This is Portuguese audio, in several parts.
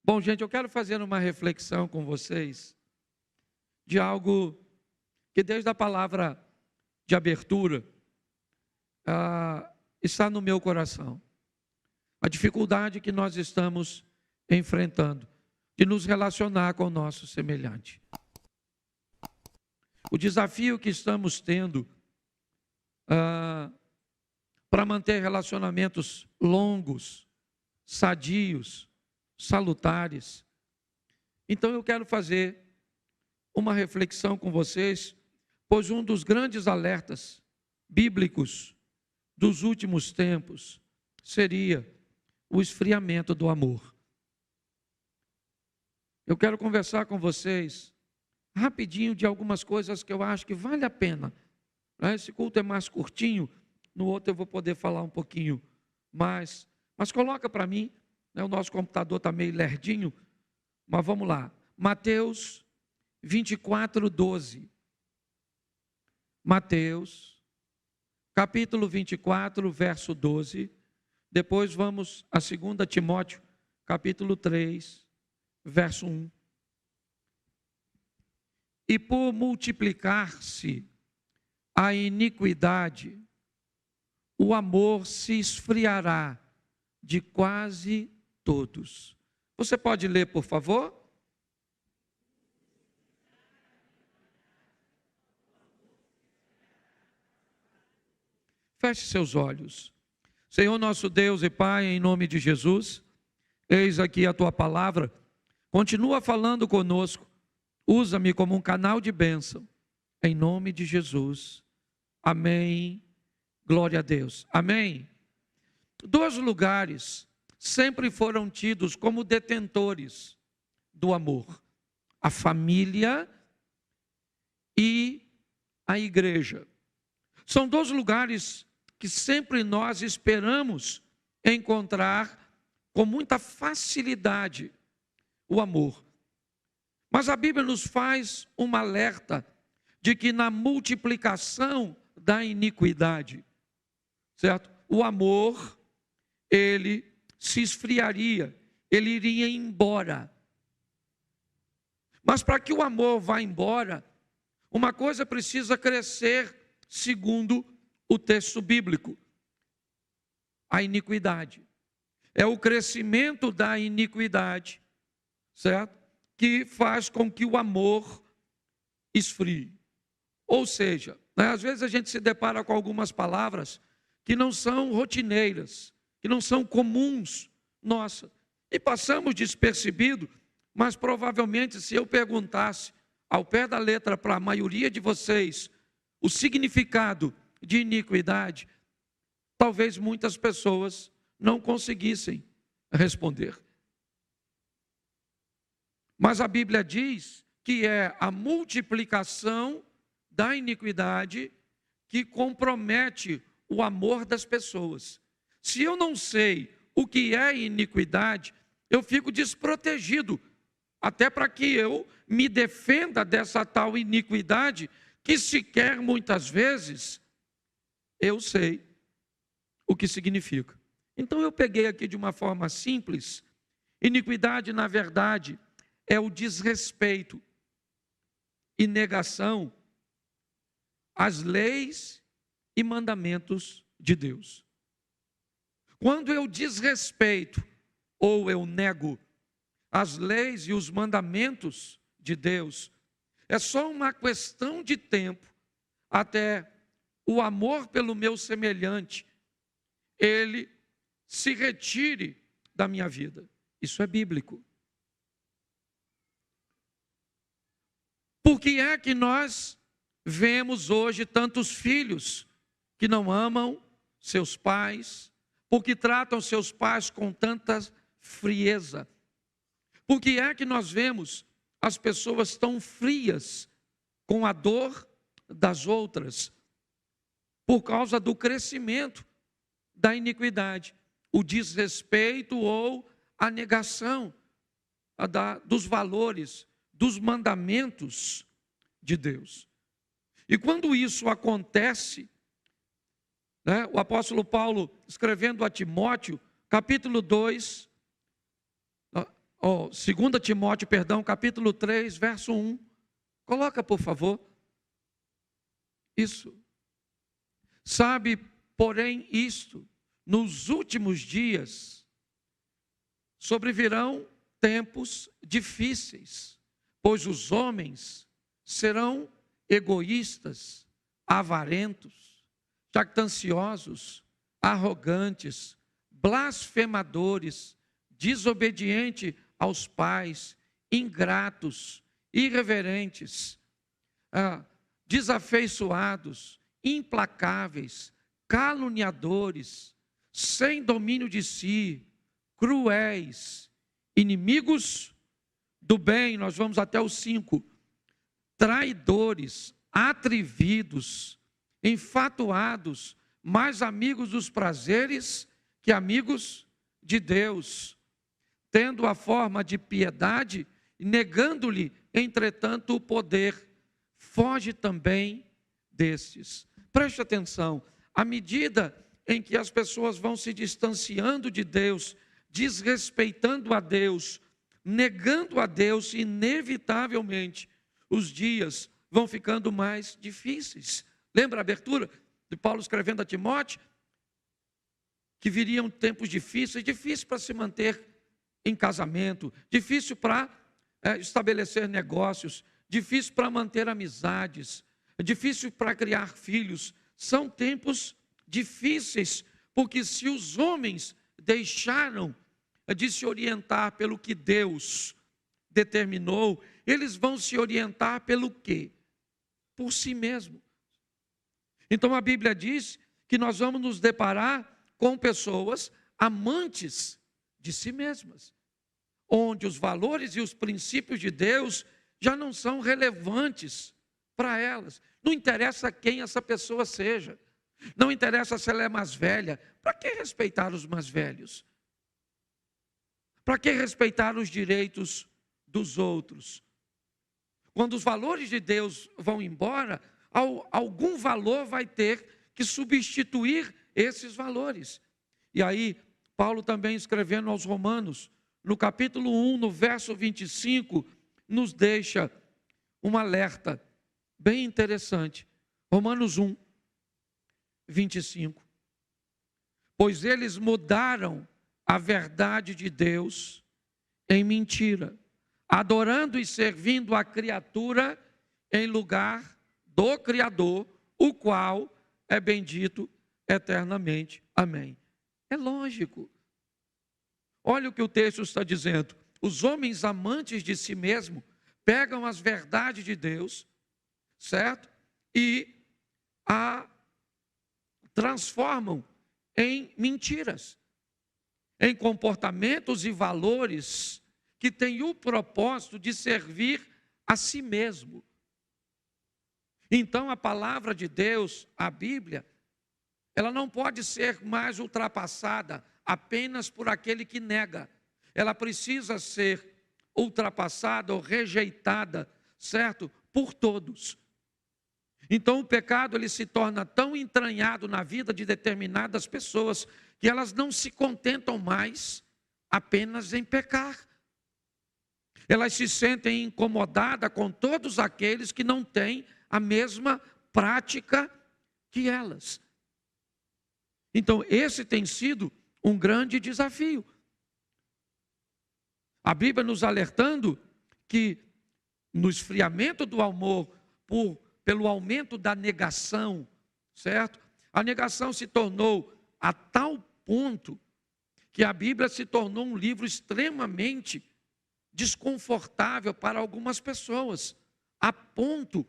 Bom, gente, eu quero fazer uma reflexão com vocês de algo que desde a palavra de abertura está no meu coração. A dificuldade que nós estamos enfrentando de nos relacionar com o nosso semelhante. O desafio que estamos tendo para manter relacionamentos longos, sadios, salutares. Então eu quero fazer uma reflexão com vocês, pois um dos grandes alertas bíblicos dos últimos tempos seria o esfriamento do amor. Eu quero conversar com vocês rapidinho de algumas coisas que eu acho que vale a pena. Esse culto é mais curtinho, no outro eu vou poder falar um pouquinho mais. Mas coloca para mim, o nosso computador está meio lerdinho, mas vamos lá. Mateus 24, 12. Mateus, capítulo 24, verso 12. Depois vamos a 2 Timóteo, capítulo 3, verso 1. E por multiplicar-se a iniquidade, o amor se esfriará de quase todos. Você pode ler, por favor? Feche seus olhos. Senhor nosso Deus e Pai, em nome de Jesus, eis aqui a Tua palavra. Continua falando conosco. Usa-me como um canal de bênção. Em nome de Jesus. Amém. Glória a Deus. Amém. Dois lugares sempre foram tidos como detentores do amor: a família e a igreja. São dois lugares que sempre nós esperamos encontrar com muita facilidade o amor. Mas a Bíblia nos faz um alerta de que na multiplicação da iniquidade, certo? O amor, ele se esfriaria, ele iria embora. Mas para que o amor vá embora, uma coisa precisa crescer segundo o texto bíblico: a iniquidade. É o crescimento da iniquidade, certo? Que faz com que o amor esfrie. Ou seja, às vezes a gente se depara com algumas palavras que não são rotineiras, que não são comuns, nossa, e passamos despercebido, mas provavelmente se eu perguntasse ao pé da letra para a maioria de vocês o significado de iniquidade, talvez muitas pessoas não conseguissem responder. Mas a Bíblia diz que é a multiplicação da iniquidade que compromete o amor das pessoas. Se eu não sei o que é iniquidade, eu fico desprotegido, até para que eu me defenda dessa tal iniquidade, que sequer muitas vezes eu sei o que significa. Então eu peguei aqui de uma forma simples. Iniquidade, na verdade, é o desrespeito e negação às leis e mandamentos de Deus. Quando eu desrespeito ou eu nego as leis e os mandamentos de Deus, é só uma questão de tempo até o amor pelo meu semelhante, ele se retire da minha vida. Isso é bíblico. Por que é que nós vemos hoje tantos filhos que não amam seus pais, porque tratam seus pais com tanta frieza? Por que é que nós vemos as pessoas tão frias com a dor das outras? Por causa do crescimento da iniquidade, o desrespeito ou a negação dos valores, dos mandamentos de Deus. E quando isso acontece, o apóstolo Paulo, escrevendo a Timóteo, capítulo 2, 2 Timóteo, capítulo 3, verso 1. Coloca, por favor. Isso. Sabe, porém, isto, nos últimos dias sobrevirão tempos difíceis, pois os homens serão egoístas, avarentos, jactanciosos, arrogantes, blasfemadores, desobedientes aos pais, ingratos, irreverentes, desafeiçoados, implacáveis, caluniadores, sem domínio de si, cruéis, inimigos do bem. Nós vamos até o 5. Traidores, atrevidos, enfatuados, mais amigos dos prazeres que amigos de Deus, tendo a forma de piedade, negando-lhe, entretanto, o poder. Foge também destes. Preste atenção, à medida em que as pessoas vão se distanciando de Deus, desrespeitando a Deus, negando a Deus, inevitavelmente, os dias vão ficando mais difíceis. Lembra a abertura de Paulo escrevendo a Timóteo? Que viriam tempos difíceis para se manter em casamento, difícil para estabelecer negócios, difícil para manter amizades, difícil para criar filhos. São tempos difíceis, porque se os homens deixaram de se orientar pelo que Deus determinou, eles vão se orientar pelo quê? Por si mesmo. Então a Bíblia diz que nós vamos nos deparar com pessoas amantes de si mesmas, onde os valores e os princípios de Deus já não são relevantes para elas. Não interessa quem essa pessoa seja, não interessa se ela é mais velha. Para que respeitar os mais velhos? Para que respeitar os direitos dos outros? Quando os valores de Deus vão embora, algum valor vai ter que substituir esses valores. E aí, Paulo também escrevendo aos Romanos, no capítulo 1, no verso 25, nos deixa um alerta bem interessante. Romanos 1, 25. Pois eles mudaram a verdade de Deus em mentira, adorando e servindo a criatura em lugar do Criador, o qual é bendito eternamente. Amém. É lógico. Olha o que o texto está dizendo. Os homens amantes de si mesmo pegam as verdades de Deus, certo? E a transformam em mentiras, em comportamentos e valores que têm o propósito de servir a si mesmo. Então a palavra de Deus, a Bíblia, ela não pode ser mais ultrapassada apenas por aquele que nega. Ela precisa ser ultrapassada ou rejeitada, certo? Por todos. Então o pecado ele se torna tão entranhado na vida de determinadas pessoas que elas não se contentam mais apenas em pecar. Elas se sentem incomodadas com todos aqueles que não têm a mesma prática que elas. Então esse tem sido um grande desafio. A Bíblia nos alertando que no esfriamento do amor, pelo aumento da negação, certo? A negação se tornou a tal ponto que a Bíblia se tornou um livro extremamente desconfortável para algumas pessoas, a ponto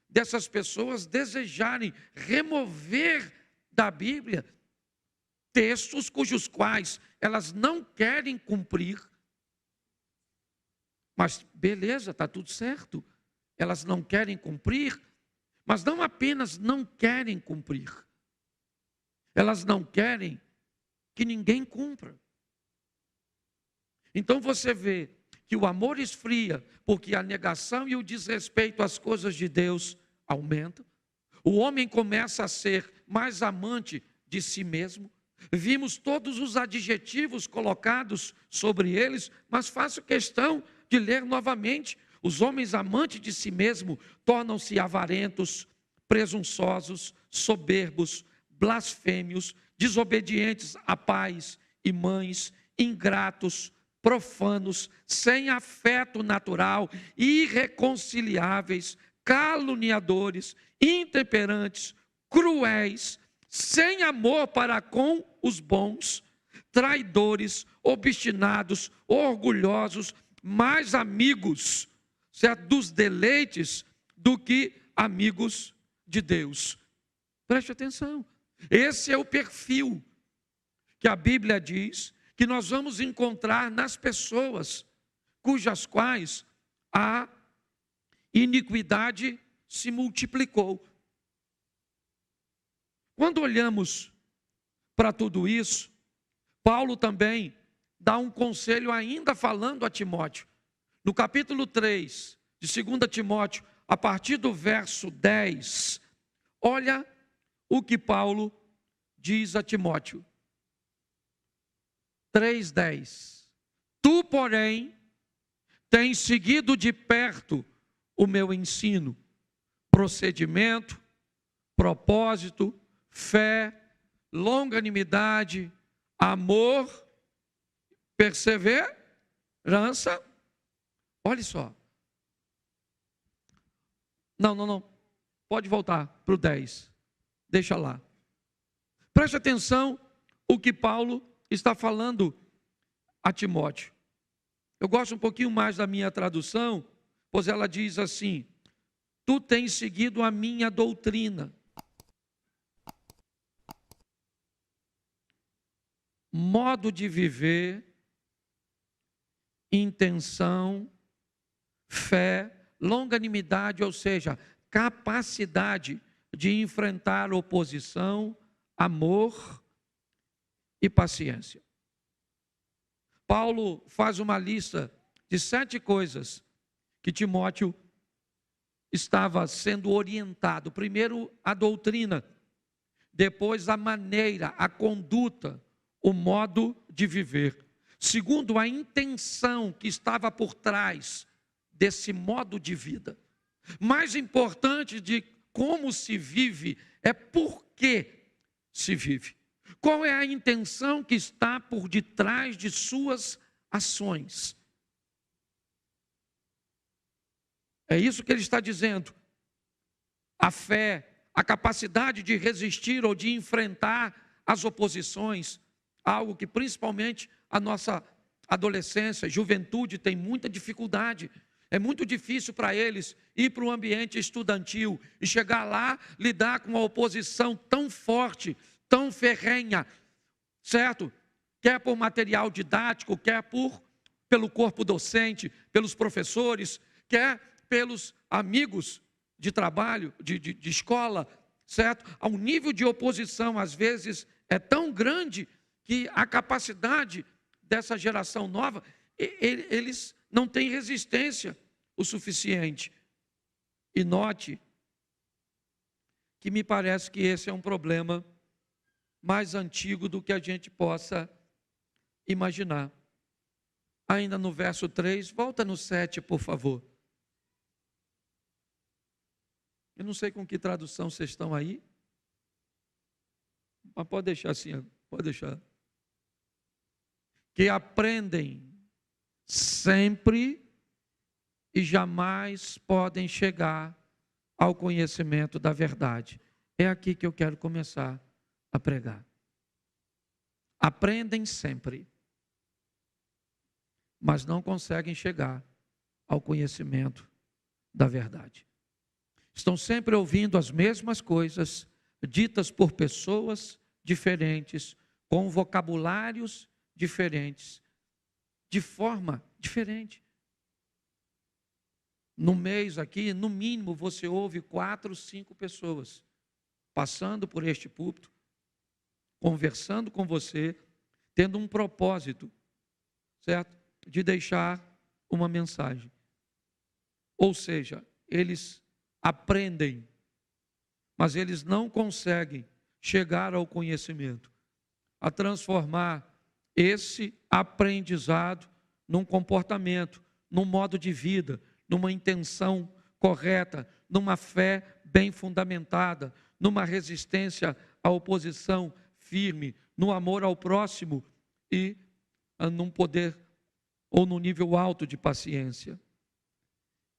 dessas pessoas desejarem remover da Bíblia textos cujos quais elas não querem cumprir. Mas beleza, está tudo certo. Elas não querem cumprir, mas não apenas não querem cumprir. Elas não querem que ninguém cumpra. Então você vê que o amor esfria, porque a negação e o desrespeito às coisas de Deus aumentam. O homem começa a ser mais amante de si mesmo, vimos todos os adjetivos colocados sobre eles, mas faço questão de ler novamente. Os homens amantes de si mesmo tornam-se avarentos, presunçosos, soberbos, blasfêmios, desobedientes a pais e mães, ingratos, profanos, sem afeto natural, irreconciliáveis, caluniadores, intemperantes, cruéis, sem amor para com os bons, traidores, obstinados, orgulhosos, mais amigos, certo, dos deleites do que amigos de Deus. Preste atenção. Esse é o perfil que a Bíblia diz que nós vamos encontrar nas pessoas cujas quais a iniquidade se multiplicou. Quando olhamos para tudo isso, Paulo também dá um conselho ainda falando a Timóteo. No capítulo 3 de 2 Timóteo, a partir do verso 10, olha o que Paulo diz a Timóteo. 3:10. Tu, porém, tens seguido de perto o meu ensino, procedimento, propósito, fé, longanimidade, amor, perseverança. Olha só. Não. Pode voltar para o 10. Deixa lá. Preste atenção o que Paulo está falando a Timóteo. Eu gosto um pouquinho mais da minha tradução, pois ela diz assim: tu tens seguido a minha doutrina, modo de viver, intenção, fé, longanimidade, ou seja, capacidade de enfrentar oposição, amor e paciência. Paulo faz uma lista de 7 coisas que Timóteo estava sendo orientado. Primeiro, a doutrina. Depois, a maneira, a conduta, o modo de viver. Segundo, a intenção que estava por trás desse modo de vida. Mais importante de como se vive é por que se vive. Qual é a intenção que está por detrás de suas ações? É isso que ele está dizendo. A fé, a capacidade de resistir ou de enfrentar as oposições, algo que principalmente a nossa adolescência, juventude tem muita dificuldade. É muito difícil para eles ir para o ambiente estudantil e chegar lá, lidar com uma oposição tão forte, tão ferrenha, certo? Quer por material didático, quer pelo corpo docente, pelos professores, quer pelos amigos de trabalho, de escola, certo? Há um nível de oposição, às vezes, é tão grande que a capacidade dessa geração nova, eles não têm resistência o suficiente. E note que me parece que esse é um problema mais antigo do que a gente possa imaginar. Ainda no verso 3, volta no 7, por favor. Eu não sei com que tradução vocês estão aí, mas pode deixar assim, pode deixar. Que aprendem sempre e jamais podem chegar ao conhecimento da verdade. É aqui que eu quero começar a pregar. Aprendem sempre, mas não conseguem chegar ao conhecimento da verdade. Estão sempre ouvindo as mesmas coisas, ditas por pessoas diferentes, com vocabulários diferentes, de forma diferente. No mês aqui, no mínimo, você ouve 4, 5 pessoas passando por este púlpito, conversando com você, tendo um propósito, certo? De deixar uma mensagem. Ou seja, eles aprendem, mas eles não conseguem chegar ao conhecimento. a transformar esse aprendizado num comportamento, num modo de vida, numa intenção correta, numa fé bem fundamentada, numa resistência à oposição firme, no amor ao próximo e num poder ou num nível alto de paciência.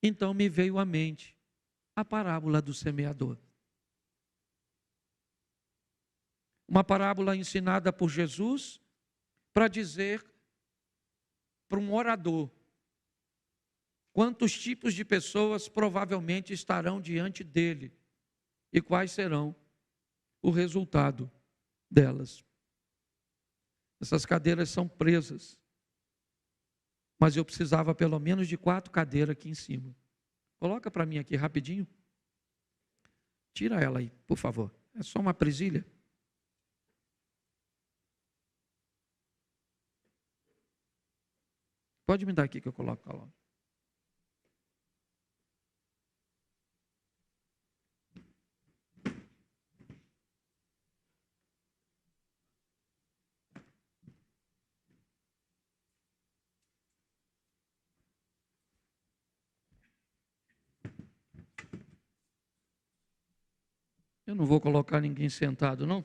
Então me veio à mente a parábola do semeador. Uma parábola ensinada por Jesus para dizer para um orador quantos tipos de pessoas provavelmente estarão diante dele e quais serão o resultado delas. Essas cadeiras são presas, mas eu precisava pelo menos de 4 cadeiras aqui em cima. Coloca para mim aqui rapidinho. Tira ela aí, por favor. É só uma presilha. Pode me dar aqui que eu coloco lá. Eu não vou colocar ninguém sentado, não.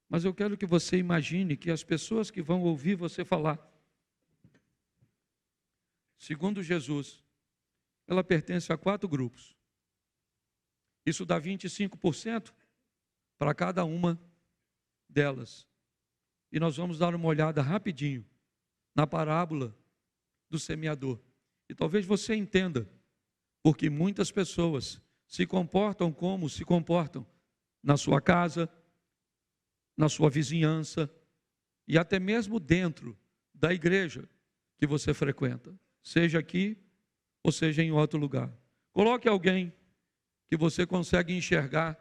Mas eu quero que você imagine que as pessoas que vão ouvir você falar, segundo Jesus, ela pertence a 4 grupos. Isso dá 25% para cada uma delas. E nós vamos dar uma olhada rapidinho na parábola do semeador. E talvez você entenda, porque muitas pessoas se comportam como se comportam na sua casa, na sua vizinhança e até mesmo dentro da igreja que você frequenta, seja aqui ou seja em outro lugar. Coloque alguém que você consegue enxergar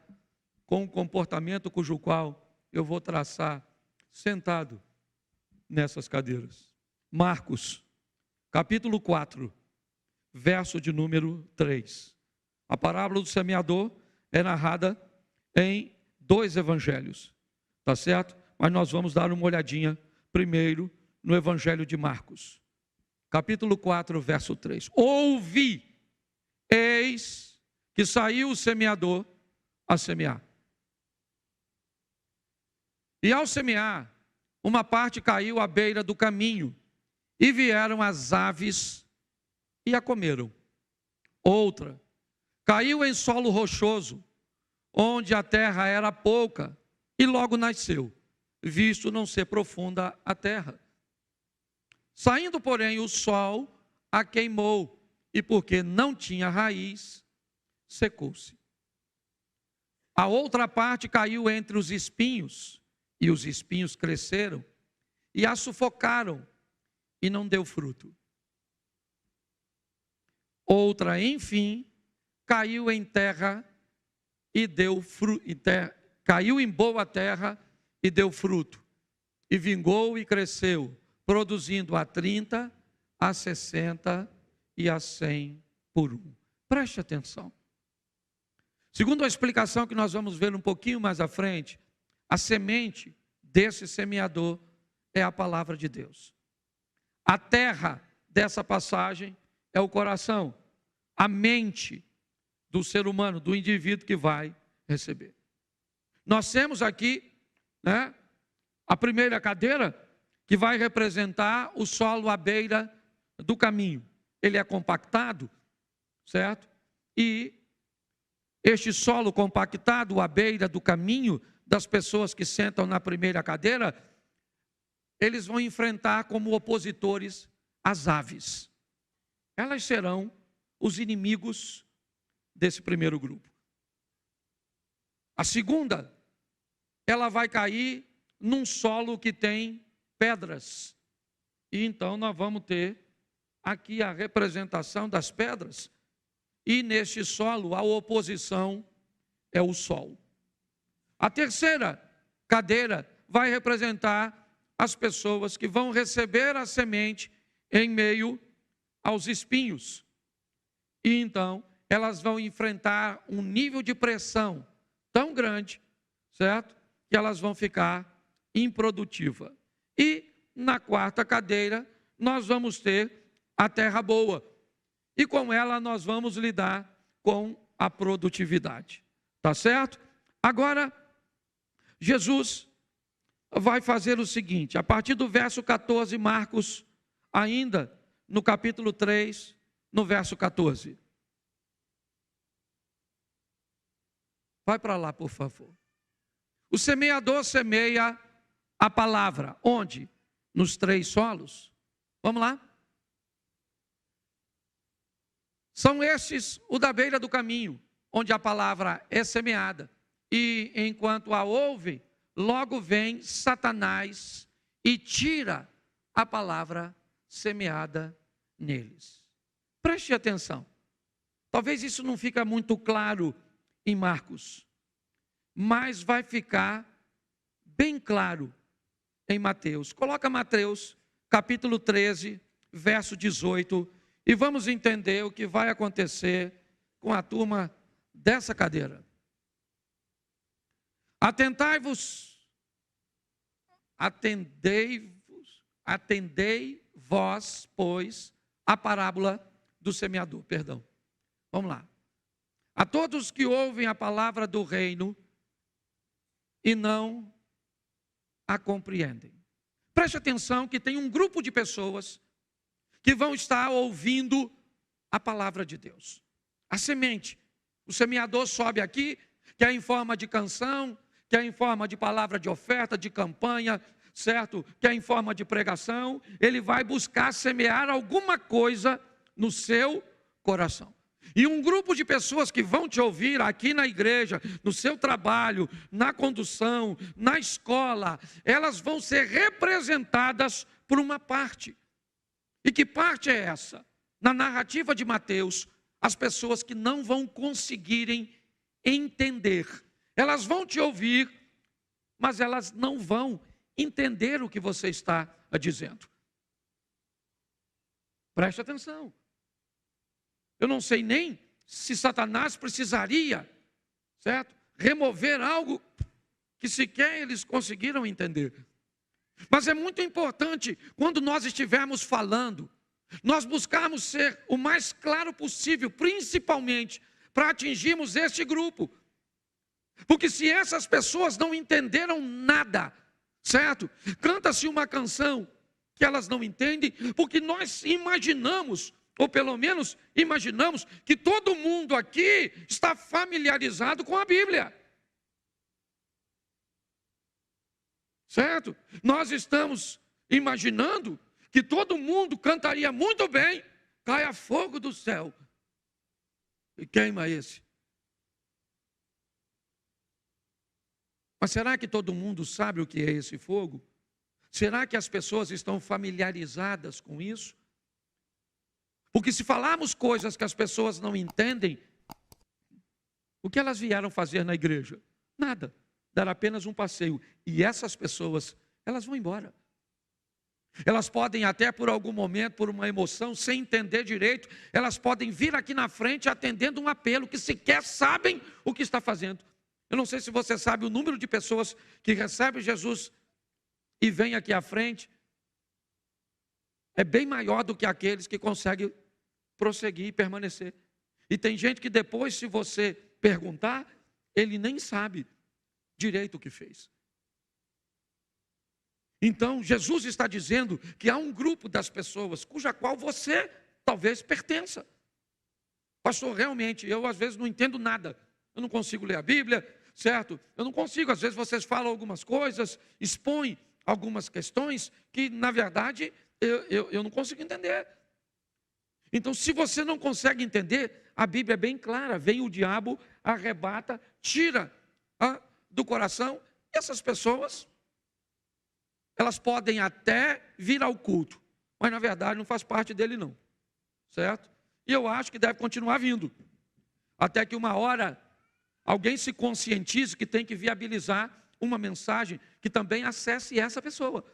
com um comportamento cujo qual eu vou traçar sentado nessas cadeiras. Marcos, capítulo 4, verso de número 3. A parábola do semeador é narrada em 2 evangelhos, tá certo? Mas nós vamos dar uma olhadinha primeiro no evangelho de Marcos, capítulo 4, verso 3. Ouvi, eis que saiu o semeador a semear. E ao semear, uma parte caiu à beira do caminho, e vieram as aves e a comeram. Outra caiu em solo rochoso, onde a terra era pouca, e logo nasceu, visto não ser profunda a terra. Saindo, porém, o sol a queimou, e porque não tinha raiz, secou-se. A outra parte caiu entre os espinhos, e os espinhos cresceram, e a sufocaram, e não deu fruto. Outra, enfim, caiu em terra e deu fruto, caiu em boa terra e deu fruto, e vingou e cresceu, produzindo a 30, a 60 e a 100 por 1. Preste atenção. Segundo a explicação que nós vamos ver um pouquinho mais à frente, a semente desse semeador é a palavra de Deus. A terra dessa passagem é o coração, a mente do ser humano, do indivíduo que vai receber. Nós temos aqui, a primeira cadeira, que vai representar o solo à beira do caminho. Ele é compactado, certo? E este solo compactado à beira do caminho das pessoas que sentam na primeira cadeira, eles vão enfrentar como opositores as aves. Elas serão os inimigos desse primeiro grupo. A segunda, ela vai cair num solo que tem pedras. E então nós vamos ter aqui a representação das pedras. E neste solo a oposição é o sol. A terceira cadeira vai representar as pessoas que vão receber a semente em meio aos espinhos. E então elas vão enfrentar um nível de pressão tão grande, certo? que elas vão ficar improdutivas. E na quarta cadeira, nós vamos ter a terra boa. E com ela nós vamos lidar com a produtividade. Tá certo? Agora, Jesus vai fazer o seguinte, a partir do verso 14, Marcos, ainda no capítulo 3, no verso 14. Vai para lá, por favor. O semeador semeia a palavra. Onde? Nos 3 solos. Vamos lá? São estes o da beira do caminho, onde a palavra é semeada. E enquanto a ouvem, logo vem Satanás e tira a palavra semeada neles. Preste atenção. Talvez isso não fique muito claro em Marcos, mas vai ficar bem claro em Mateus. Coloca Mateus, capítulo 13, verso 18, e vamos entender o que vai acontecer com a turma dessa cadeira. Atendei vós, pois, a parábola do semeador. Perdão. Vamos lá. A todos que ouvem a palavra do reino e não a compreendem. Preste atenção que tem um grupo de pessoas que vão estar ouvindo a palavra de Deus. A semente. O semeador sobe aqui, quer em forma de canção, quer em forma de palavra de oferta, de campanha, certo? Quer em forma de pregação. Ele vai buscar semear alguma coisa no seu coração. E um grupo de pessoas que vão te ouvir aqui na igreja, no seu trabalho, na condução, na escola, elas vão ser representadas por uma parte. E que parte é essa? Na narrativa de Mateus, as pessoas que não vão conseguirem entender. Elas vão te ouvir, mas elas não vão entender o que você está dizendo. Preste atenção. Eu não sei nem se Satanás precisaria, certo? Remover algo que sequer eles conseguiram entender. Mas é muito importante, quando nós estivermos falando, nós buscarmos ser o mais claro possível, principalmente para atingirmos este grupo. Porque se essas pessoas não entenderam nada, certo? Canta-se uma canção que elas não entendem, porque nós imaginamos, ou pelo menos imaginamos, que todo mundo aqui está familiarizado com a Bíblia. Certo? Nós estamos imaginando que todo mundo cantaria muito bem, caia fogo do céu e queima esse. Mas será que todo mundo sabe o que é esse fogo? Será que as pessoas estão familiarizadas com isso? Porque se falarmos coisas que as pessoas não entendem, o que elas vieram fazer na igreja? Nada. Dar apenas um passeio. E essas pessoas, elas vão embora. Elas podem até por algum momento, por uma emoção, sem entender direito, elas podem vir aqui na frente atendendo um apelo que sequer sabem o que está fazendo. Eu não sei se você sabe o número de pessoas que recebem Jesus e vêm aqui à frente. É bem maior do que aqueles que conseguem prosseguir e permanecer. E tem gente que depois, se você perguntar, ele nem sabe direito o que fez. Então, Jesus está dizendo que há um grupo das pessoas cuja qual você talvez pertença. Pastor, realmente, eu às vezes não entendo nada. Eu não consigo ler a Bíblia, certo? Eu não consigo, às vezes vocês falam algumas coisas, expõem algumas questões que, na verdade, eu não consigo entender. Então, se você não consegue entender, a Bíblia é bem clara. Vem o diabo, arrebata, tira do coração. E essas pessoas, elas podem até vir ao culto, mas na verdade não faz parte dele não, certo? E eu acho que deve continuar vindo, até que uma hora alguém se conscientize que tem que viabilizar uma mensagem que também acesse essa pessoa.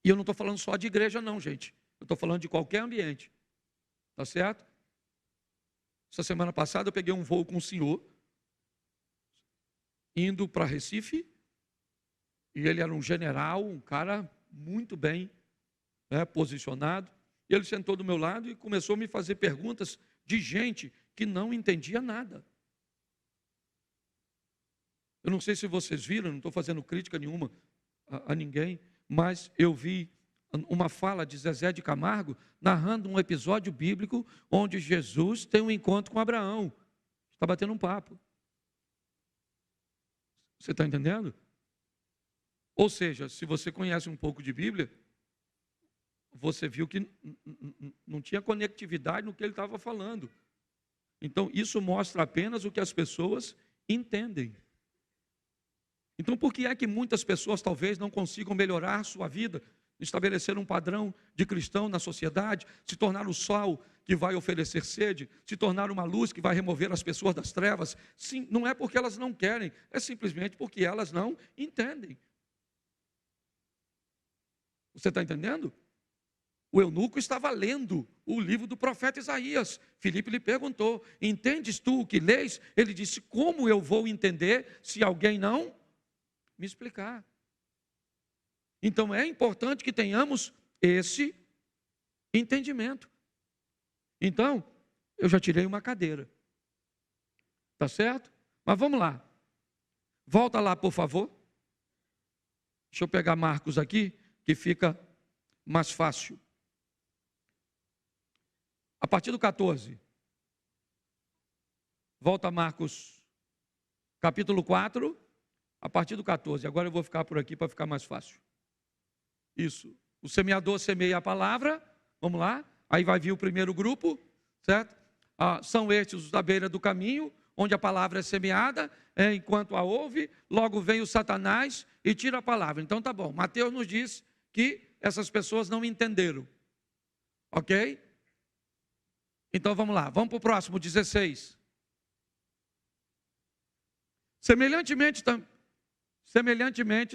E eu não estou falando só de igreja não, gente. Eu estou falando de qualquer ambiente. Tá certo? Essa semana passada eu peguei um voo com um senhor. indo para Recife, e ele era um general, um cara muito bem, né, posicionado. E ele sentou do meu lado e começou a me fazer perguntas de gente que não entendia nada. Eu não sei se vocês viram, não estou fazendo crítica nenhuma a ninguém, mas eu vi uma fala de Zezé de Camargo narrando um episódio bíblico onde Jesus tem um encontro com Abraão. Está batendo um papo. Você está entendendo? Ou seja, se você conhece um pouco de Bíblia, você viu que não tinha conectividade no que ele estava falando. Então, isso mostra apenas o que as pessoas entendem. Então, por que é que muitas pessoas talvez não consigam melhorar sua vida, estabelecer um padrão de cristão na sociedade, se tornar o sol que vai oferecer sede, se tornar uma luz que vai remover as pessoas das trevas? Sim, não é porque elas não querem, é simplesmente porque elas não entendem. Você está entendendo? O eunuco estava lendo o livro do profeta Isaías. Filipe lhe perguntou: entendes tu o que lês? Ele disse: como eu vou entender se alguém não me explicar? Então é importante que tenhamos esse entendimento. Então, eu já tirei uma cadeira. Tá certo? Mas vamos lá. Volta lá, por favor. Deixa eu pegar Marcos aqui, que fica mais fácil. A partir do 14. Volta a Marcos, capítulo 4, a partir do 14. Agora eu vou ficar por aqui para ficar mais fácil. Isso. O semeador semeia a palavra. Vamos lá. Aí vai vir o primeiro grupo, certo? São estes os da beira do caminho, onde a palavra é semeada, enquanto a ouve, logo vem o Satanás e tira a palavra. Então tá bom. Mateus nos diz que essas pessoas não entenderam. Ok? Então vamos lá. Vamos para o próximo, 16. Semelhantemente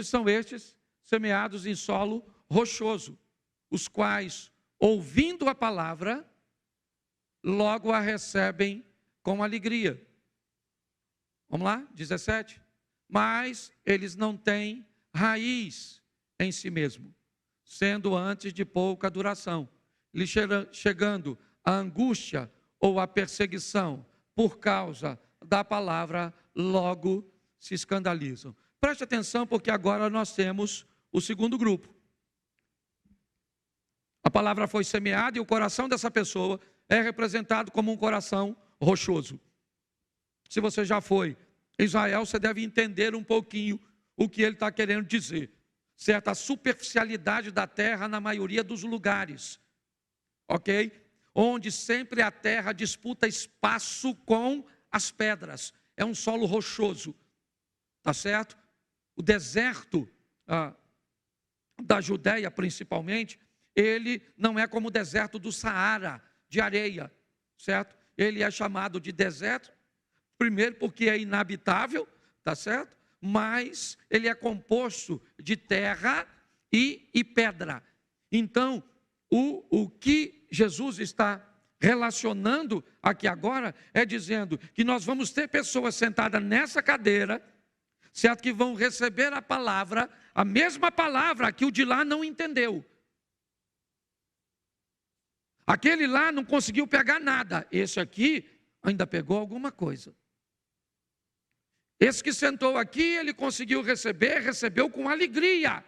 são estes semeados em solo rochoso, os quais, ouvindo a palavra, logo a recebem com alegria. Vamos lá, 17. Mas eles não têm raiz em si mesmo, sendo antes de pouca duração, lhe chegando a angústia ou a perseguição por causa da palavra, logo se escandalizam. Preste atenção, porque agora nós temos o segundo grupo. A palavra foi semeada e o coração dessa pessoa é representado como um coração rochoso. Se você já foi em Israel, você deve entender um pouquinho o que ele está querendo dizer. Certa superficialidade da terra na maioria dos lugares. Ok? Onde sempre a terra disputa espaço com as pedras. É um solo rochoso. Tá certo? O deserto da Judéia, principalmente, ele não é como o deserto do Saara, de areia, certo? Ele é chamado de deserto, primeiro porque é inabitável, tá certo? Mas ele é composto de terra e pedra. Então, o que Jesus está relacionando aqui agora é dizendo que nós vamos ter pessoas sentadas nessa cadeira, certo? Que vão receber a mesma palavra que o de lá não entendeu. Aquele lá não conseguiu pegar nada, esse aqui ainda pegou alguma coisa. Esse que sentou aqui, ele conseguiu recebeu com alegria,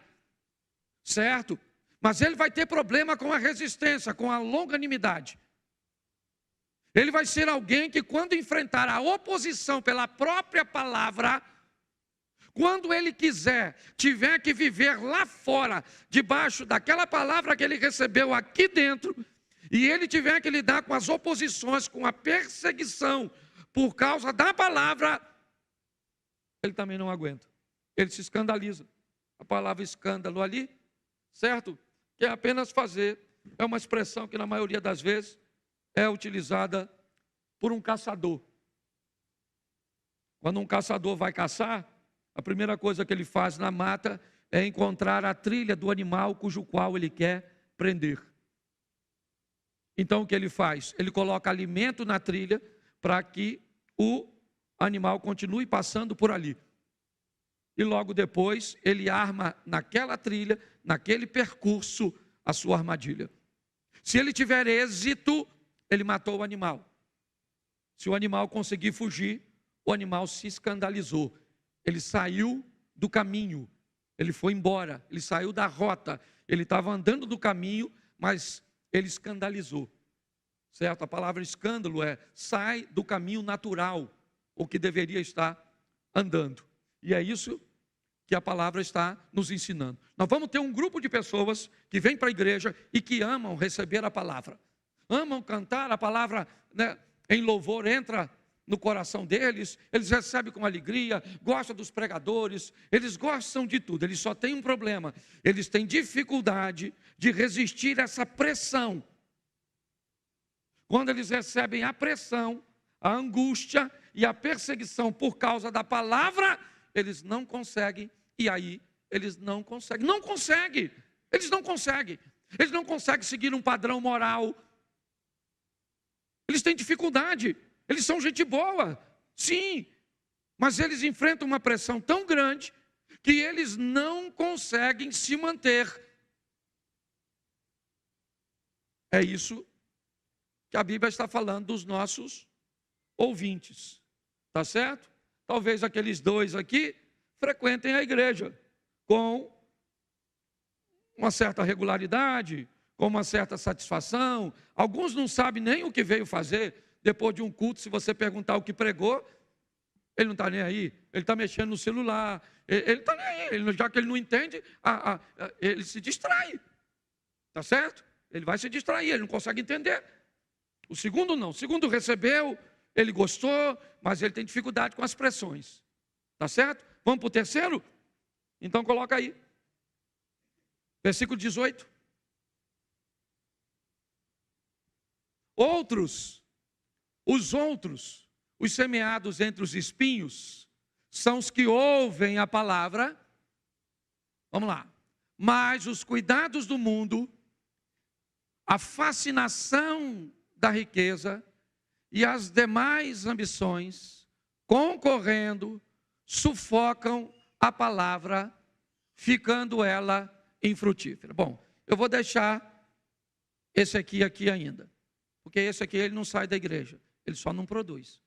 certo? Mas ele vai ter problema com a resistência, com a longanimidade. Ele vai ser alguém que, quando enfrentar a oposição pela própria palavra, quando ele tiver que viver lá fora, debaixo daquela palavra que ele recebeu aqui dentro, e ele tiver que lidar com as oposições, com a perseguição, por causa da palavra, ele também não aguenta. Ele se escandaliza. A palavra escândalo ali, certo? Que é apenas fazer. É uma expressão que na maioria das vezes é utilizada por um caçador. Quando um caçador vai caçar, a primeira coisa que ele faz na mata é encontrar a trilha do animal cujo qual ele quer prender. Então o que ele faz? Ele coloca alimento na trilha para que o animal continue passando por ali. e logo depois ele arma naquela trilha, naquele percurso, a sua armadilha. Se ele tiver êxito, ele matou o animal. Se o animal conseguir fugir, o animal se escandalizou. Ele saiu do caminho, ele foi embora, ele saiu da rota. Ele estava andando do caminho, mas ele escandalizou. Certo? A palavra escândalo é sai do caminho natural, o que deveria estar andando. E é isso que a palavra está nos ensinando. Nós vamos ter um grupo de pessoas que vem para a igreja e que amam receber a palavra. Amam cantar a palavra, né, em louvor, entra no coração deles, eles recebem com alegria, gostam dos pregadores, eles gostam de tudo. Eles só têm um problema, eles têm dificuldade de resistir a essa pressão. Quando eles recebem a pressão, a angústia e a perseguição por causa da palavra, eles não conseguem, e aí eles não conseguem, eles não conseguem seguir um padrão moral, eles têm dificuldade, eles são gente boa, sim, mas eles enfrentam uma pressão tão grande, que eles não conseguem se manter. É isso que a Bíblia está falando dos nossos ouvintes, tá certo? Talvez aqueles dois aqui frequentem a igreja com uma certa regularidade, com uma certa satisfação. Alguns não sabem nem o que veio fazer depois de um culto. Se você perguntar o que pregou, ele não está nem aí, ele está mexendo no celular, ele está nem aí, já que ele não entende, ele se distrai, tá certo? Ele vai se distrair, ele não consegue entender. O segundo não, o segundo recebeu, ele gostou, mas ele tem dificuldade com as pressões. Tá certo? Vamos para o terceiro? Então coloca aí. Versículo 18. Os outros, os semeados entre os espinhos, são os que ouvem a palavra. Vamos lá. Mas os cuidados do mundo, a fascinação da riqueza e as demais ambições, concorrendo, sufocam a palavra, ficando ela infrutífera. Bom, eu vou deixar esse aqui ainda, porque esse aqui ele não sai da igreja, ele só não produz.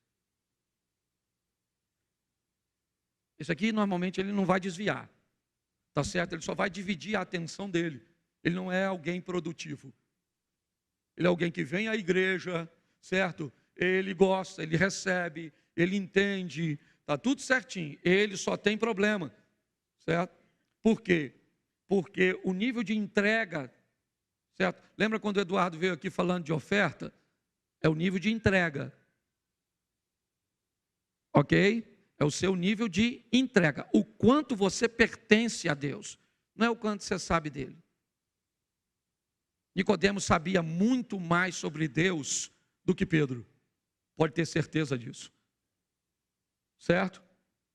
Esse aqui normalmente ele não vai desviar, tá certo? Ele só vai dividir a atenção dele. Ele não é alguém produtivo. Ele é alguém que vem à igreja, certo? Ele gosta, ele recebe, ele entende, está tudo certinho. Ele só tem problema, certo? Por quê? Porque o nível de entrega, certo? Lembra quando o Eduardo veio aqui falando de oferta? É o nível de entrega, ok? É o seu nível de entrega. O quanto você pertence a Deus, não é o quanto você sabe dele. Nicodemos sabia muito mais sobre Deus do que Pedro. Pode ter certeza disso. Certo?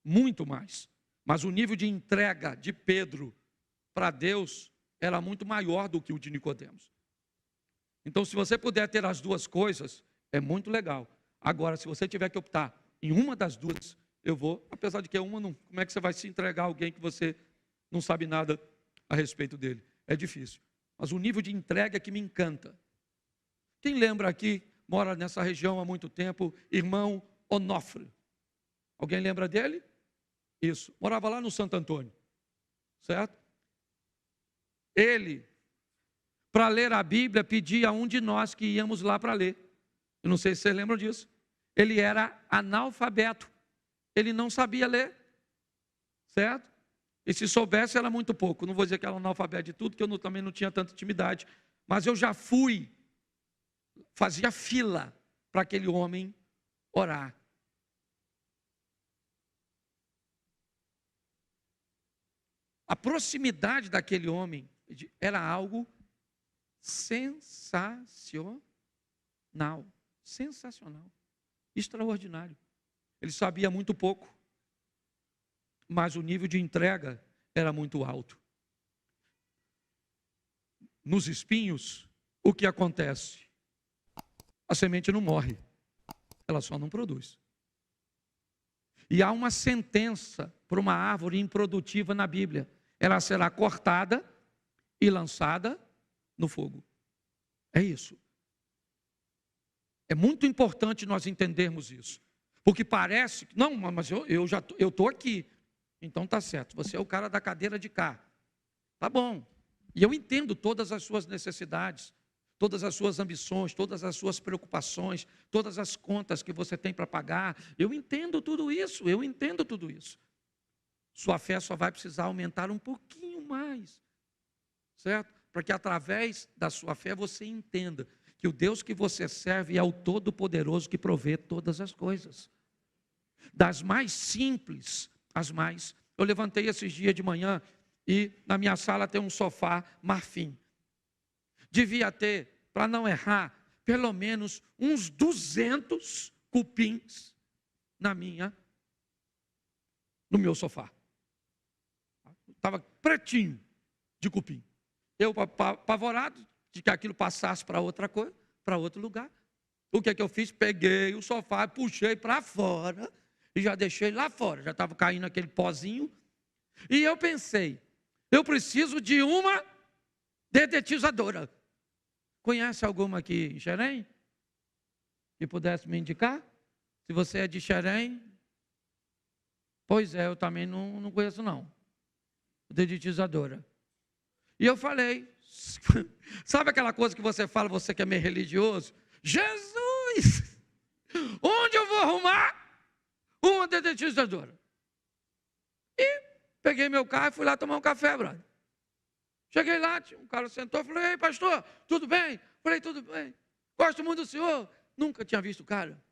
Muito mais. Mas o nível de entrega de Pedro para Deus era muito maior do que o de Nicodemos. Então, se você puder ter as duas coisas, é muito legal. Agora, se você tiver que optar em uma das duas, eu vou, apesar de que uma não. Como é que você vai se entregar a alguém que você não sabe nada a respeito dele? É difícil. Mas o nível de entrega é que me encanta. Quem lembra aqui, mora nessa região há muito tempo, irmão Onofre? Alguém lembra dele? Isso, morava lá no Santo Antônio, certo? Ele, para ler a Bíblia, pedia a um de nós que íamos lá para ler. Eu não sei se vocês lembram disso. Ele era analfabeto, ele não sabia ler, certo? E se soubesse era muito pouco. Não vou dizer que era analfabeto de tudo, que eu também não tinha tanta intimidade. Mas eu já fazia fila para aquele homem orar. A proximidade daquele homem era algo sensacional. Sensacional. Extraordinário. Ele sabia muito pouco, mas o nível de entrega era muito alto. Nos espinhos, o que acontece? A semente não morre, ela só não produz. E há uma sentença para uma árvore improdutiva na Bíblia. Ela será cortada e lançada no fogo. É isso. É muito importante nós entendermos isso. Porque parece que, não, mas eu estou aqui. Então está certo, você é o cara da cadeira de cá. Tá bom. E eu entendo todas as suas necessidades, todas as suas ambições, todas as suas preocupações, todas as contas que você tem para pagar. Eu entendo tudo isso, Sua fé só vai precisar aumentar um pouquinho mais, certo? Para que através da sua fé você entenda que o Deus que você serve é o Todo-Poderoso que provê todas as coisas. Das mais simples às mais. Eu levantei esses dias de manhã e na minha sala tem um sofá marfim. Devia ter, para não errar, pelo menos uns 200 cupins no meu sofá. Estava pretinho de cupim. Eu apavorado de que aquilo passasse para outra coisa, para outro lugar. O que é que eu fiz? Peguei o sofá, puxei para fora e já deixei lá fora. Já estava caindo aquele pozinho. E eu pensei, eu preciso de uma dedetizadora. Conhece alguma aqui em Xerém? Que pudesse me indicar? Se você é de Xerém. Pois é, eu também não conheço não. Dedetizadora. E eu falei, sabe aquela coisa que você fala, você que é meio religioso? Jesus! Onde eu vou arrumar uma dedetizadora? E peguei meu carro e fui lá tomar um café, brother. Cheguei lá, um cara sentou, falei, ei pastor, tudo bem? Falei, tudo bem. Gosto muito do senhor. Nunca tinha visto o cara.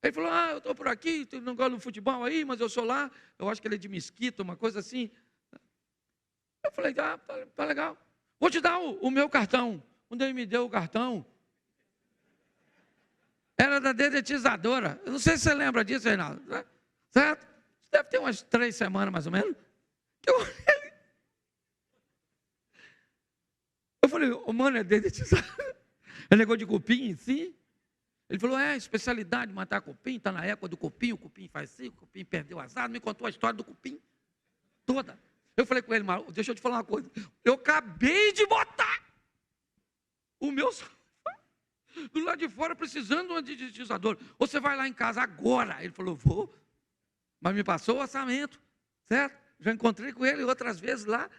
Ele falou, eu estou por aqui, não gosto do futebol aí, mas eu sou lá. Eu acho que ele é de Mesquita, uma coisa assim. Eu falei, tá legal. Vou te dar o meu cartão. Quando ele me deu o cartão, era da dedetizadora. Eu não sei se você lembra disso, Reinaldo. Certo? Deve ter umas 3 semanas, mais ou menos. Eu falei, mano, é dedetizadora. É negócio de cupim em si. Ele falou, especialidade de matar cupim, está na época do cupim, o cupim faz assim, o cupim perdeu azar, me contou a história do cupim toda. Eu falei com ele, mas deixa eu te falar uma coisa, eu acabei de botar o meu sofá do lado de fora precisando de um dedetizador. Você vai lá em casa agora. Ele falou, vou, mas me passou o orçamento, certo? Já encontrei com ele outras vezes lá.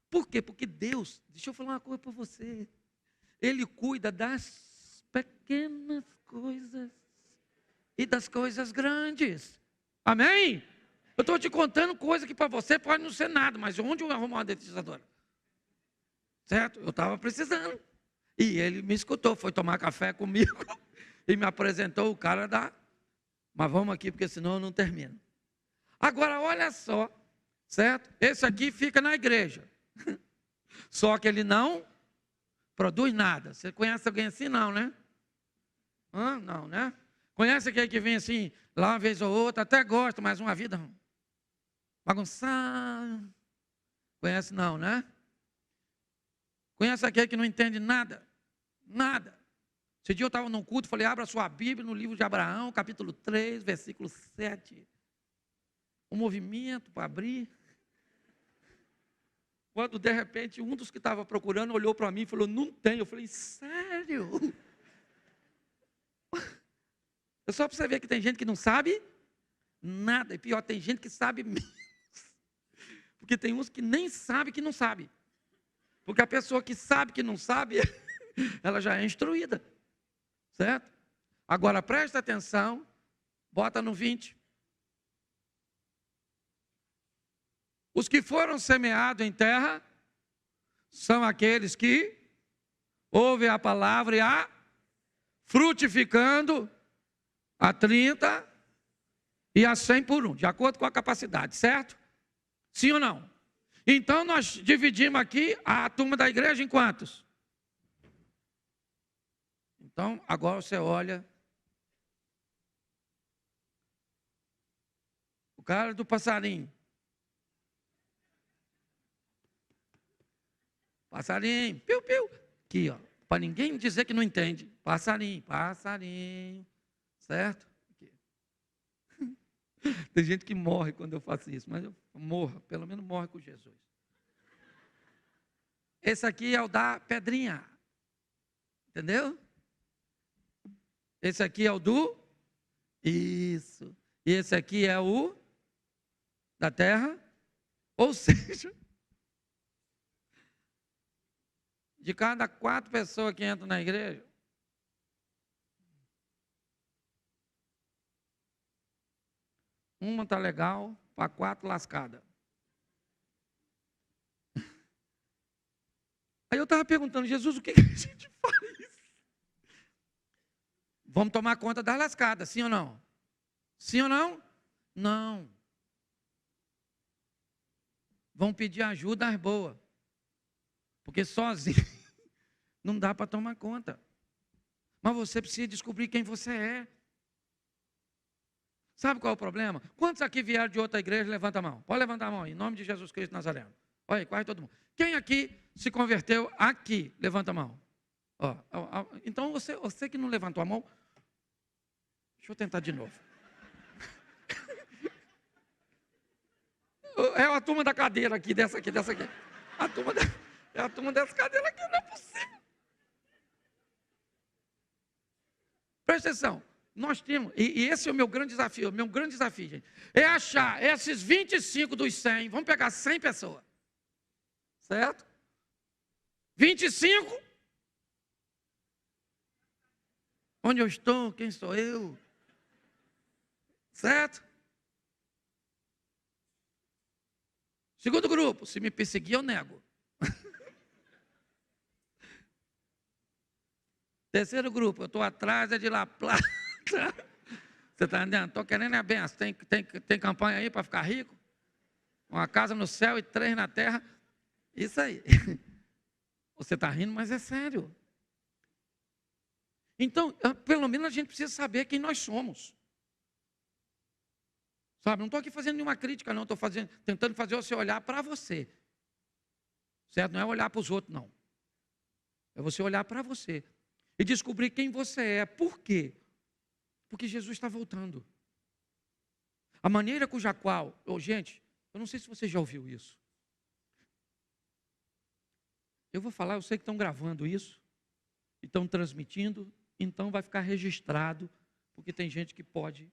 Por quê? Porque Deus, deixa eu falar uma coisa para você, Ele cuida das pequenas coisas e das coisas grandes. Amém? Eu estou te contando coisa que para você pode não ser nada, mas onde eu arrumo uma dedetizadora? Certo? Eu estava precisando. E ele me escutou, foi tomar café comigo e me apresentou o cara da... Mas vamos aqui, porque senão eu não termino. Agora, olha só, certo? Esse aqui fica na igreja. Só que ele não produz nada. Você conhece alguém assim? Não, né? Não, né? Conhece aquele que vem assim, lá uma vez ou outra, até gosta, mas uma vida bagunçada. Conhece não, né? Conhece aquele que não entende nada? Nada. Esse dia eu estava num culto, falei, abra sua Bíblia no livro de Abraão, capítulo 3, versículo 7. Um movimento para abrir. Quando, de repente, um dos que estava procurando olhou para mim e falou, não tem. Eu falei, sério? É só para você ver que tem gente que não sabe nada. E pior, tem gente que sabe menos. Porque tem uns que nem sabe que não sabe. Porque a pessoa que sabe que não sabe, ela já é instruída. Certo? Agora, presta atenção. Bota no 20. Os que foram semeados em terra são aqueles que ouvem a palavra e a frutificando a 30 e a 100 por 1, de acordo com a capacidade, certo? Sim ou não? Então nós dividimos aqui a turma da igreja em quantos? Então agora você olha. O cara do passarinho. Passarinho, piu, piu. Aqui, ó, para ninguém dizer que não entende. Passarinho, passarinho. Certo? Aqui. Tem gente que morre quando eu faço isso, mas eu morro, pelo menos morre com Jesus. Esse aqui é o da pedrinha. Entendeu? Esse aqui é o do... Isso. E esse aqui é o da terra. Ou seja, de cada 4 pessoas que entram na igreja, uma está legal, para 4 lascada. Aí eu estava perguntando, Jesus, o que a gente faz? Vamos tomar conta das lascadas, sim ou não? Sim ou não? Não. Vão pedir ajuda às boas. Porque sozinho não dá para tomar conta. Mas você precisa descobrir quem você é. Sabe qual é o problema? Quantos aqui vieram de outra igreja? Levanta a mão. Pode levantar a mão aí, em nome de Jesus Cristo Nazareno. Olha aí, quase todo mundo. Quem aqui se converteu aqui? Levanta a mão. Então você que não levantou a mão, deixa eu tentar de novo. É a turma da cadeira aqui, dessa aqui. É a turma dessa cadeira aqui, não é possível. Presta atenção. Nós temos, e esse é o meu grande desafio, gente, é achar esses 25 dos 100, vamos pegar 100 pessoas, certo? 25, onde eu estou, quem sou eu, certo? Segundo grupo, se me perseguir eu nego. Terceiro grupo, eu estou atrás, é de La Plata. Você está entendendo? Estou querendo a benção. Tem campanha aí para ficar rico? Uma casa no céu e 3 na terra. Isso aí. Você está rindo, mas é sério. Então, pelo menos a gente precisa saber quem nós somos. Sabe, não estou aqui fazendo nenhuma crítica, não. Estou tentando fazer você olhar para você. Certo? Não é olhar para os outros, não. É você olhar para você. E descobrir quem você é. Por quê? Porque Jesus está voltando. A maneira cuja qual... gente, eu não sei se você já ouviu isso. Eu vou falar, eu sei que estão gravando isso. E estão transmitindo. Então vai ficar registrado. Porque tem gente que pode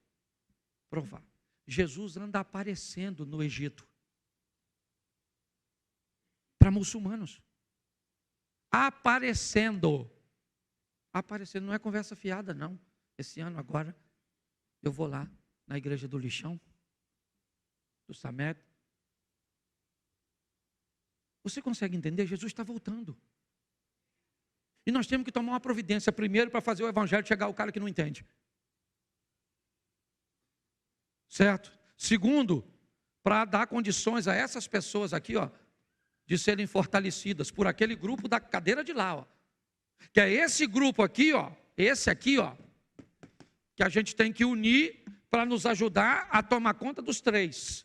provar. Jesus anda aparecendo no Egito. Para muçulmanos. Aparecendo. Aparecendo, não é conversa fiada, não. Esse ano agora, eu vou lá, na igreja do Lixão, do Samed. Você consegue entender? Jesus está voltando. E nós temos que tomar uma providência, primeiro, para fazer o evangelho chegar ao cara que não entende. Certo? Segundo, para dar condições a essas pessoas aqui, ó, de serem fortalecidas por aquele grupo da cadeira de lá, ó. Que é esse grupo aqui, ó, esse aqui, ó, que a gente tem que unir para nos ajudar a tomar conta dos 3,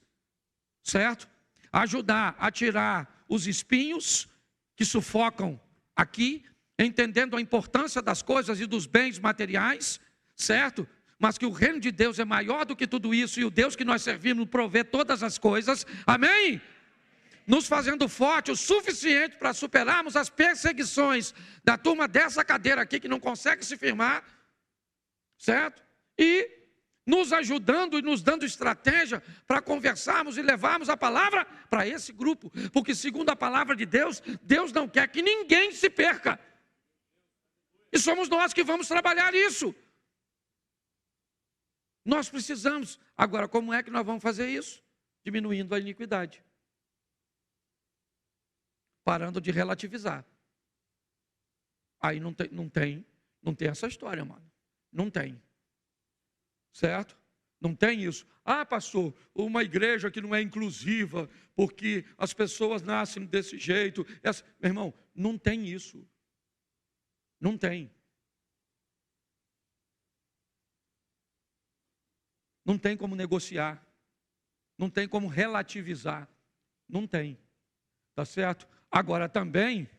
certo? Ajudar a tirar os espinhos que sufocam aqui, entendendo a importância das coisas e dos bens materiais, certo? Mas que o reino de Deus é maior do que tudo isso e o Deus que nós servimos provê todas as coisas, amém? Nos fazendo forte o suficiente para superarmos as perseguições da turma dessa cadeira aqui que não consegue se firmar, certo? E nos ajudando e nos dando estratégia para conversarmos e levarmos a palavra para esse grupo, porque segundo a palavra de Deus, Deus não quer que ninguém se perca, e somos nós que vamos trabalhar isso. Nós precisamos. Agora, como é que nós vamos fazer isso? Diminuindo a iniquidade. Parando de relativizar. Aí não tem essa história, mano. Não tem. Certo? Não tem isso. Ah, pastor, uma igreja que não é inclusiva, porque as pessoas nascem desse jeito. Meu irmão, não tem isso. Não tem. Não tem como negociar. Não tem como relativizar. Não tem. Tá certo? Agora também,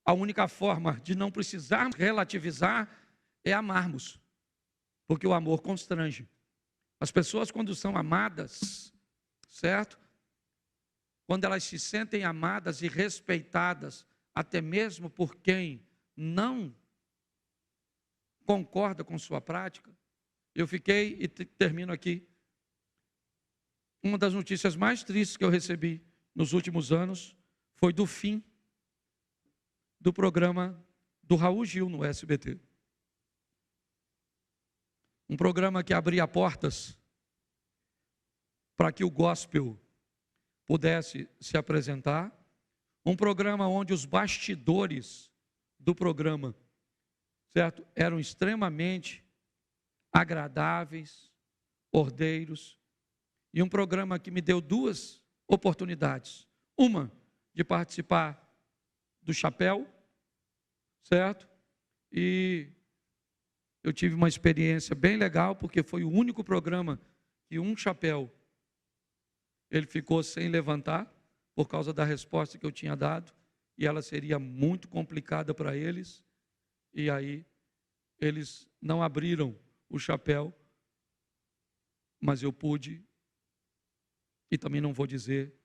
a única forma de não precisar relativizar é amarmos. Porque o amor constrange. As pessoas, quando são amadas, certo? Quando elas se sentem amadas e respeitadas, até mesmo por quem não concorda com sua prática. Eu fiquei, e termino aqui, uma das notícias mais tristes que eu recebi nos últimos anos foi do fim do programa do Raul Gil no SBT. Um programa que abria portas para que o gospel pudesse se apresentar. Um programa onde os bastidores do programa, certo, eram extremamente agradáveis, ordeiros. E um programa que me deu duas oportunidades. Uma, de participar do chapéu, certo? E eu tive uma experiência bem legal, porque foi o único programa que um chapéu, ele ficou sem levantar, por causa da resposta que eu tinha dado, e ela seria muito complicada para eles, e aí eles não abriram o chapéu, mas eu pude, e também não vou dizer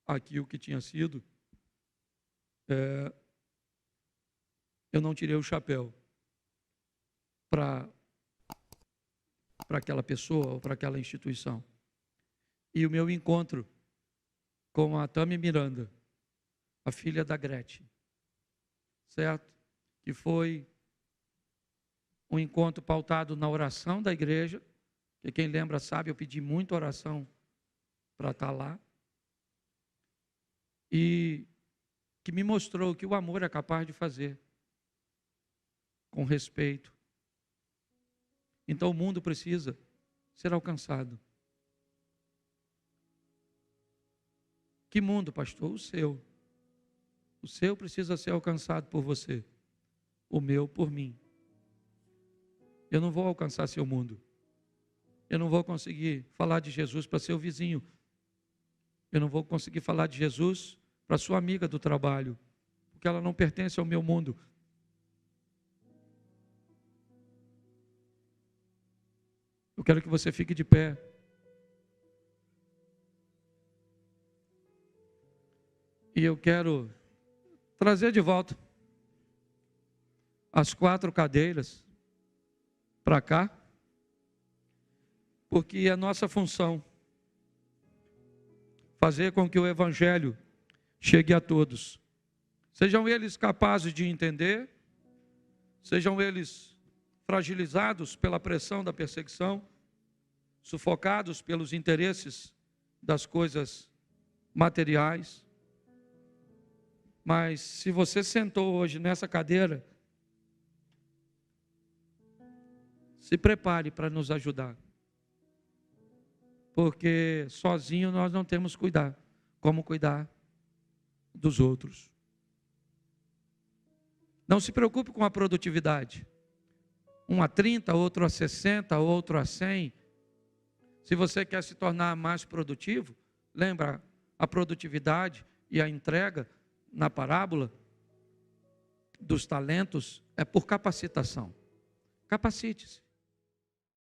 aqui o que tinha sido, eu não tirei o chapéu para aquela pessoa ou para aquela instituição. E o meu encontro com a Tami Miranda, a filha da Gretchen, certo? Que foi um encontro pautado na oração da igreja, que quem lembra sabe, eu pedi muita oração para estar lá, e que me mostrou que o amor é capaz de fazer, com respeito. Então o mundo precisa ser alcançado. Que mundo, pastor? O seu. O seu precisa ser alcançado por você. O meu por mim. Eu não vou alcançar seu mundo. Eu não vou conseguir falar de Jesus para seu vizinho. Eu não vou conseguir falar de Jesus para sua amiga do trabalho, porque ela não pertence ao meu mundo. Eu quero que você fique de pé. E eu quero trazer de volta as 4 cadeiras para cá, porque é nossa função fazer com que o Evangelho chegue a todos. Sejam eles capazes de entender, sejam eles fragilizados pela pressão da perseguição, sufocados pelos interesses das coisas materiais. Mas se você sentou hoje nessa cadeira, se prepare para nos ajudar. Porque sozinho nós não temos como cuidar dos outros. Não se preocupe com a produtividade. Um a 30, outro a 60, outro a 100. Se você quer se tornar mais produtivo, lembra, a produtividade e a entrega na parábola dos talentos é por capacitação. Capacite-se.